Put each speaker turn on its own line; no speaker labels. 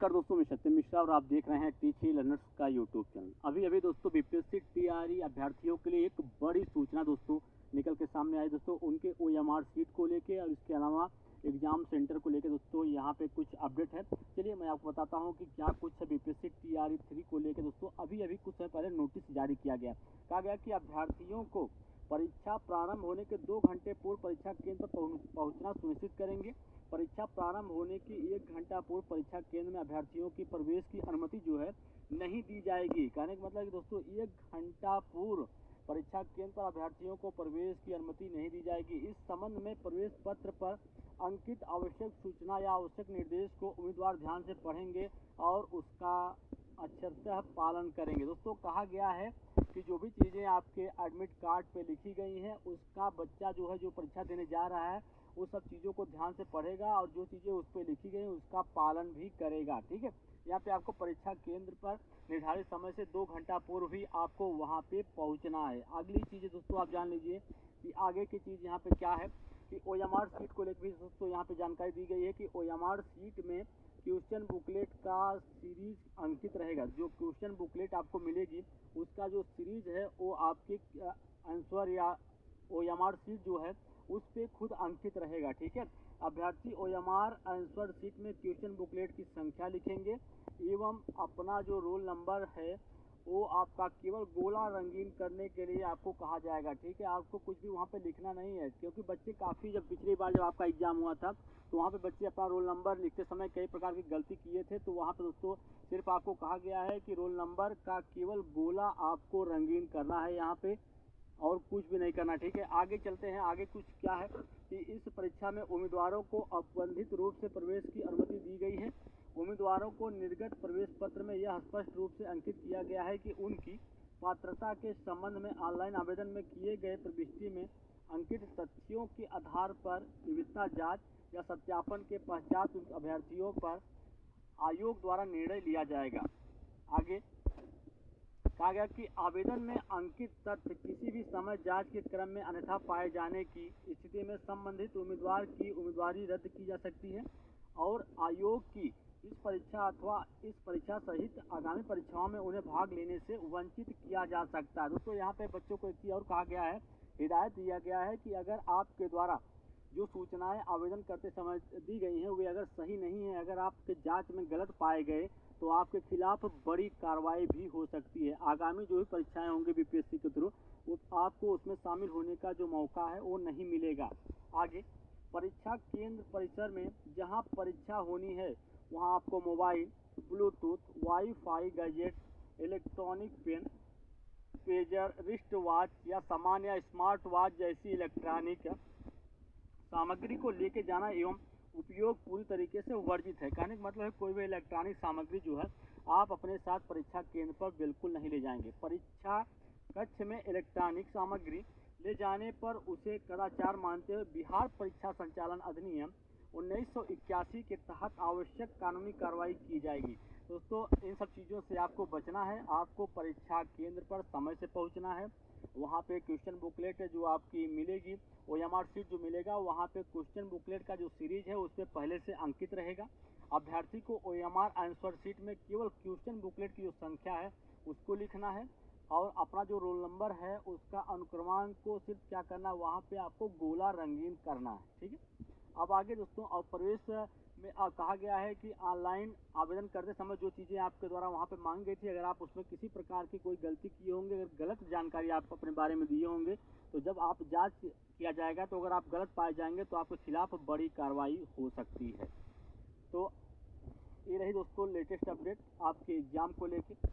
नमस्कार दोस्तों, मैं सत्यम मिश्रा और आप देख रहे हैं टीची लर्नर्स का यूट्यूब चैनल। अभी दोस्तों बीपीएससी टीआरई अभ्यर्थियों के लिए एक बड़ी सूचना दोस्तों निकल के सामने आई दोस्तों, उनके ओएमआर सीट को लेके और इसके अलावा एग्जाम सेंटर को लेके दोस्तों यहाँ पे कुछ अपडेट है। चलिए मैं आपको बताता हूँ कि क्या कुछ है बीपीएससी टीआरई 3 को लेके दोस्तों। अभी कुछ समय पहले नोटिस जारी किया गया, कहा गया कि अभ्यर्थियों को परीक्षा प्रारंभ होने के 2 घंटे पूर्व परीक्षा केंद्र पर पहुँचना सुनिश्चित करेंगे। परीक्षा प्रारंभ होने की 1 घंटा पूर्व परीक्षा केंद्र में अभ्यर्थियों की प्रवेश की अनुमति जो है नहीं दी जाएगी। कहने का मतलब कि दोस्तों 1 घंटा पूर्व परीक्षा केंद्र पर अभ्यर्थियों को प्रवेश की अनुमति नहीं दी जाएगी। इस संबंध में प्रवेश पत्र पर अंकित आवश्यक सूचना या आवश्यक निर्देश को उम्मीदवार ध्यान से पढ़ेंगे और उसका अक्षरशः पालन करेंगे। दोस्तों कहा गया है कि जो भी चीज़ें आपके एडमिट कार्ड पे लिखी गई हैं उसका बच्चा जो है जो परीक्षा देने जा रहा है वो सब चीज़ों को ध्यान से पढ़ेगा और जो चीज़ें उस पर लिखी गई उसका पालन भी करेगा। ठीक है, यहाँ पे आपको परीक्षा केंद्र पर निर्धारित समय से 2 घंटा पूर्व ही आपको वहाँ पे पहुँचना है। अगली चीज़ दोस्तों आप जान लीजिए कि आगे की चीज़ यहाँ पे क्या है कि ओएमआर सीट को लेकर भी दोस्तों यहाँ पे जानकारी दी गई है कि ओएमआर सीट में क्वेश्चन बुकलेट का सीरीज अंकित रहेगा। जो क्वेश्चन बुकलेट आपको मिलेगी उसका जो सीरीज है वो आपके आंसर या ओएमआर सीट जो है उस पर खुद अंकित रहेगा। ठीक है, अभ्यर्थी ओएमआर आंसर सीट में क्वेश्चन बुकलेट की संख्या लिखेंगे एवं अपना जो रोल नंबर है वो आपका केवल गोला रंगीन करने के लिए आपको कहा जाएगा। ठीक है, आपको कुछ भी वहाँ पे लिखना नहीं है, क्योंकि बच्चे काफ़ी जब पिछली बार जब आपका एग्जाम हुआ था तो वहाँ पे बच्चे अपना रोल नंबर लिखते समय कई प्रकार की गलती किए थे। तो वहाँ पे दोस्तों सिर्फ आपको कहा गया है कि रोल नंबर का केवल गोला आपको रंगीन करना है यहाँ पे, और कुछ भी नहीं करना। ठीक है, आगे चलते हैं। आगे कुछ क्या है कि इस परीक्षा में उम्मीदवारों को अवबंधित रूप से प्रवेश की अनुमति दी गई है। उम्मीदवारों को निर्गत प्रवेश पत्र में यह स्पष्ट रूप से अंकित किया गया है कि उनकी पात्रता के संबंध में ऑनलाइन आवेदन में किए गए प्रविष्टि में अंकित तथ्यों के आधार पर विविधता जांच या सत्यापन के पश्चात उन अभ्यर्थियों पर आयोग द्वारा निर्णय लिया जाएगा। आगे कहा गया कि आवेदन में अंकित तथ्य किसी भी समय जांच के क्रम में अन्यथा पाए जाने की स्थिति में संबंधित उम्मीदवार की उम्मीदवारी रद्द की जा सकती है और आयोग की इस परीक्षा अथवा इस परीक्षा सहित आगामी परीक्षाओं में उन्हें भाग लेने से वंचित किया जा सकता है। दोस्तों यहाँ पे बच्चों को एक चीज़ और कहा गया है, हिदायत दिया गया है कि अगर आपके द्वारा जो सूचनाएं आवेदन करते समय दी गई हैं वे अगर सही नहीं है, अगर आपके जांच में गलत पाए गए तो आपके खिलाफ बड़ी कार्रवाई भी हो सकती है। आगामी जो भी परीक्षाएं होंगी बीपीएससी के थ्रू वो आपको उसमें शामिल होने का जो मौका है वो नहीं मिलेगा। आगे परीक्षा केंद्र परिसर में जहां परीक्षा होनी है वहां आपको mobile, bluetooth, wifi gadget, electronic pen, pager, wrist watch या सामान्य या स्मार्ट वॉच जैसी इलेक्ट्रॉनिक सामग्री को लेके जाना एवं उपयोग पूरी तरीके से वर्जित है। कहने का मतलब है कोई भी इलेक्ट्रॉनिक सामग्री जो है आप अपने साथ परीक्षा केंद्र पर बिल्कुल नहीं ले जाएंगे। परीक्षा कक्ष में इलेक्ट्रॉनिक सामग्री ले जाने पर उसे कदाचार मानते हुए बिहार परीक्षा संचालन अधिनियम 1981 के तहत आवश्यक कानूनी कार्रवाई की जाएगी। दोस्तों इन सब चीज़ों से आपको बचना है। आपको परीक्षा केंद्र पर समय से पहुंचना है। वहाँ पे क्वेश्चन बुकलेट जो आपकी मिलेगी, ओएमआर सीट जो मिलेगा वहाँ पे क्वेश्चन बुकलेट का जो सीरीज है उस पर पहले से अंकित रहेगा। अभ्यर्थी को ओएमआर आंसर सीट में केवल क्वेश्चन बुकलेट की जो संख्या है उसको लिखना है और अपना जो रोल नंबर है उसका अनुक्रमांक को सिर्फ क्या करना है वहाँ पे आपको गोला रंगीन करना है। ठीक है, अब आगे दोस्तों और प्रवेश में कहा गया है कि ऑनलाइन आवेदन करते समय जो चीज़ें आपके द्वारा वहाँ पे मांगी गई थी अगर आप उसमें किसी प्रकार की कोई गलती किए होंगे, अगर गलत जानकारी आप अपने बारे में दिए होंगे तो जब आप जांच किया जाएगा तो अगर आप गलत पाए जाएंगे तो आपके खिलाफ बड़ी कार्रवाई हो सकती है। तो ये रही दोस्तों लेटेस्ट अपडेट आपके एग्ज़ाम को लेकर।